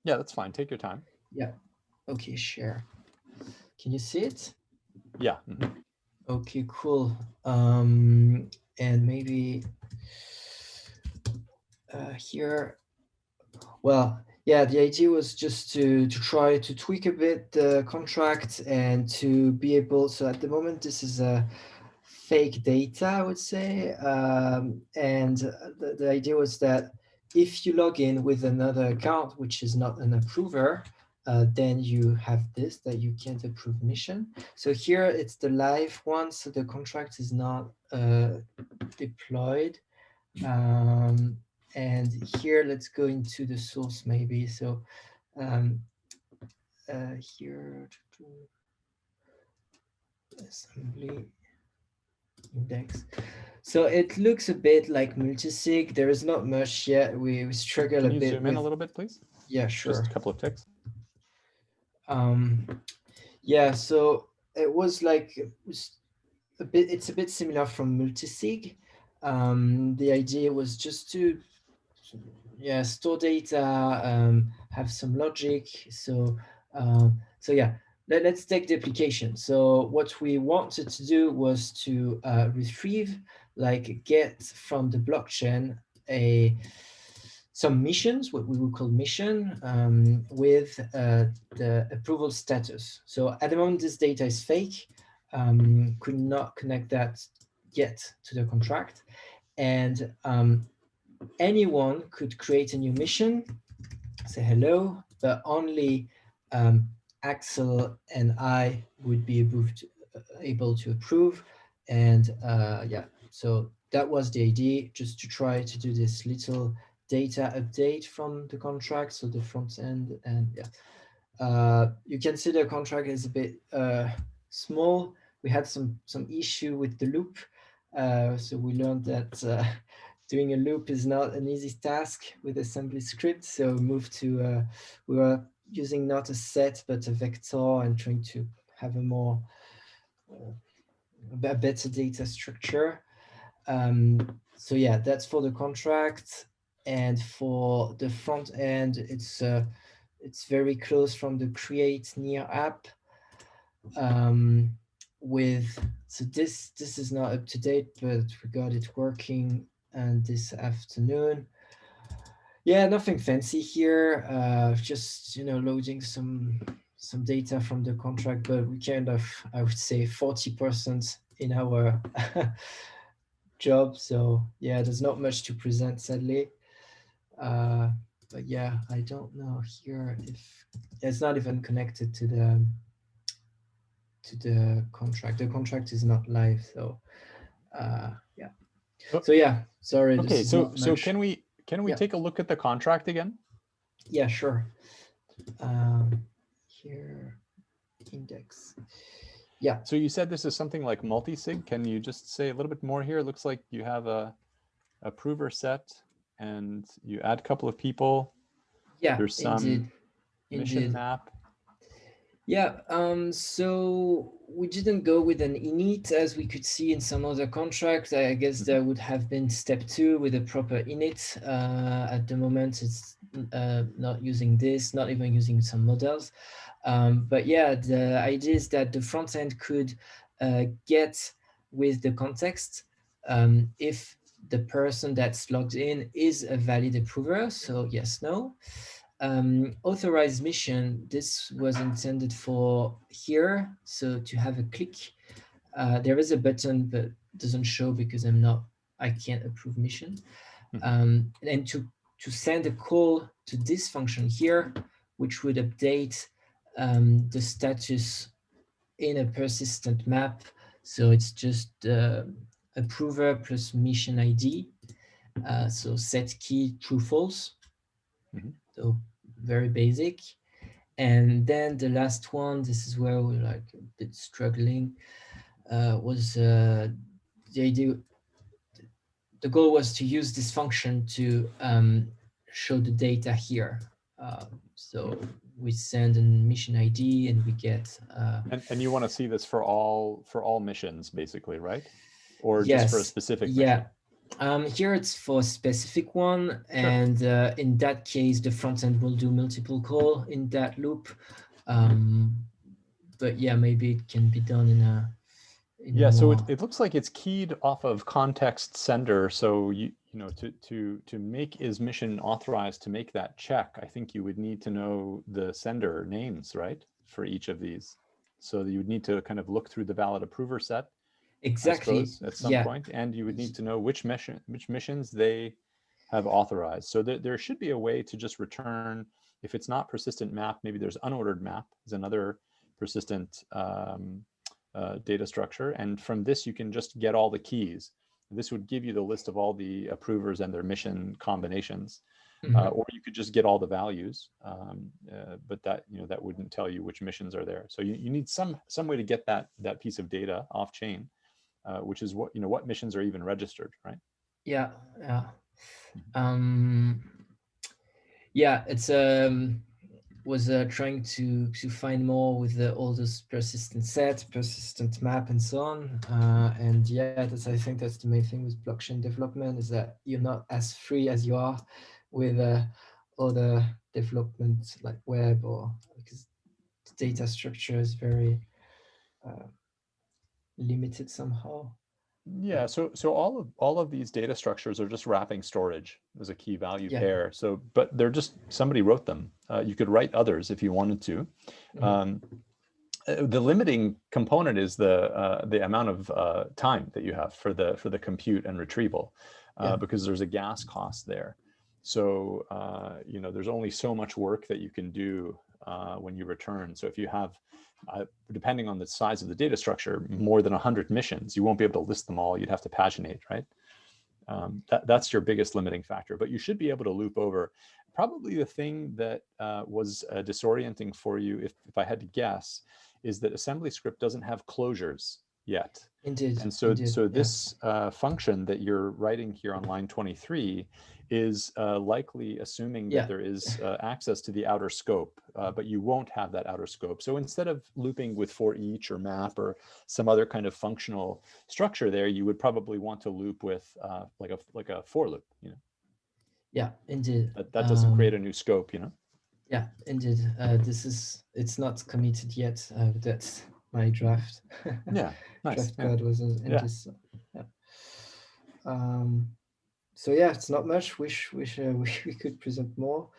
Yeah, that's fine. Take your time. Yeah. Okay, share. Can you see it? Yeah. Okay, cool. And maybe here, well, yeah, the idea was just to try to tweak a bit the contract and to be able. So at the moment, this is a fake data, I would say, and the idea was that if you log in with another account which is not an approver, then you have this that you can't approve mission. So here it's the live one, so the contract is not deployed. Um, and here, let's go into the source maybe. So um, here, assembly index. So it looks a bit like multisig. There is not much yet. We struggle Can a you bit zoom in a with, little bit, please? yeah, Just sure. a couple of ticks. Um, yeah, so it was like a bit, it's a bit similar from multisig. The idea was just to, yeah, store data, have some logic. So yeah, let's take the application. So what we wanted to do was to retrieve, like get from the blockchain a some missions, what we would call mission, with the approval status. So at the moment, this data is fake. Could not connect that yet to the contract, and anyone could create a new mission, say hello, but only um, Axel and I would be able to approve. And yeah, so that was the idea, just to try to do this little data update from the contract, so the front end. And yeah, you can see the contract is a bit small. We had some issue with the loop, so we learned that doing a loop is not an easy task with assembly script. So moved to we were using not a set but a vector and trying to have a more a better data structure. So yeah, that's for the contract, and for the front end, it's very close from the create near app. Um, with so this is not up to date, but we got it working and this afternoon. Yeah, nothing fancy here. Just loading some data from the contract, but we kind of, I would say, 40% in our job. So yeah, there's not much to present, sadly. Uh, but yeah, I don't know here if it's not even connected to the contract. The contract is not live, so yeah. Oh, So yeah, sorry, this okay, is so not so much. can we Yeah, take a look at the contract again? yeah, sure. Um, here, index. Yeah, So you said this is something like multi-sig. Can you just say a little bit more here? It looks like you have a approver set and you add a couple of people. yeah, There's some indeed, mission indeed. map. Yeah, so we didn't go with an init as we could see in some other contracts. I guess Mhm. there would have been step two with a proper init. At the moment, it's not using this, not even using some models. But yeah, the idea is that the front end could get with the context if the person that's logged in is a valid approver. So yes, no. Authorized mission, this was intended for here, so to have a click. There is a button but doesn't show because I can't approve mission. Mhm. And to send a call to this function here, which would update the status in a persistent map. So it's just approver plus mission ID. So set key true false. Mhm. So very basic. And then the last one, this is where we're like a bit struggling, was the idea. The goal was to use this function to show the data here. So we send a mission ID and we get And you want to see this for all missions, basically, right? Or just for a yes, specific yeah, mission? Here it's for a specific one, and in that case, the front end will do multiple call in that loop. But yeah, maybe it can be done in a Yeah, so more. it looks like it's keyed off of context sender. So to make is mission authorized to make that check, I think you would need to know the sender names, right? For each of these. So you would need to kind of look through the valid approver set, I Exactly. suppose, at some Yeah. point, and you would need to know which missions they have authorized. So there should be a way to just return, if it's not persistent map, maybe there's unordered map is another persistent data structure. And from this, you can just get all the keys. This would give you the list of all the approvers and their mission combinations. Or you could just get all the values, but that that wouldn't tell you which missions are there. So you need some way to get that piece of data off chain, which is what missions are even registered, right? Yeah. Yeah. Yeah. It's was trying to find more with all those persistent set, persistent map, and so on. And yeah, I think that's the main thing with blockchain development, is that you're not as free as you are with other development like web, or because the data structure is very limited somehow. Yeah, so all of these data structures are just wrapping storage as a key value Yeah. pair. So, but they're just, somebody wrote them. You could write others if you wanted to. The limiting component is the amount of time that you have for the compute and retrieval, because there's a gas cost there. So there's only so much work that you can do when you return. So if you have, depending on the size of the data structure, more than 100 missions, you won't be able to list them all. You'd have to paginate, right? That's your biggest limiting factor. But you should be able to loop over. Probably the thing that was disorienting for you, if I had to guess, is that AssemblyScript doesn't have closures yet. Indeed. And so this yeah. function that you're writing here on line 23 is likely assuming that there is access to the outer scope, but you won't have that outer scope. So instead of looping with for each or map or some other kind of functional structure there, you would probably want to loop with like a for loop, Yeah, indeed. That doesn't create a new scope, Yeah, indeed. It's not committed yet. That's my draft. Yeah, nice. Draft code was in this. Yeah. So yeah, it's not much. Wish we could present more.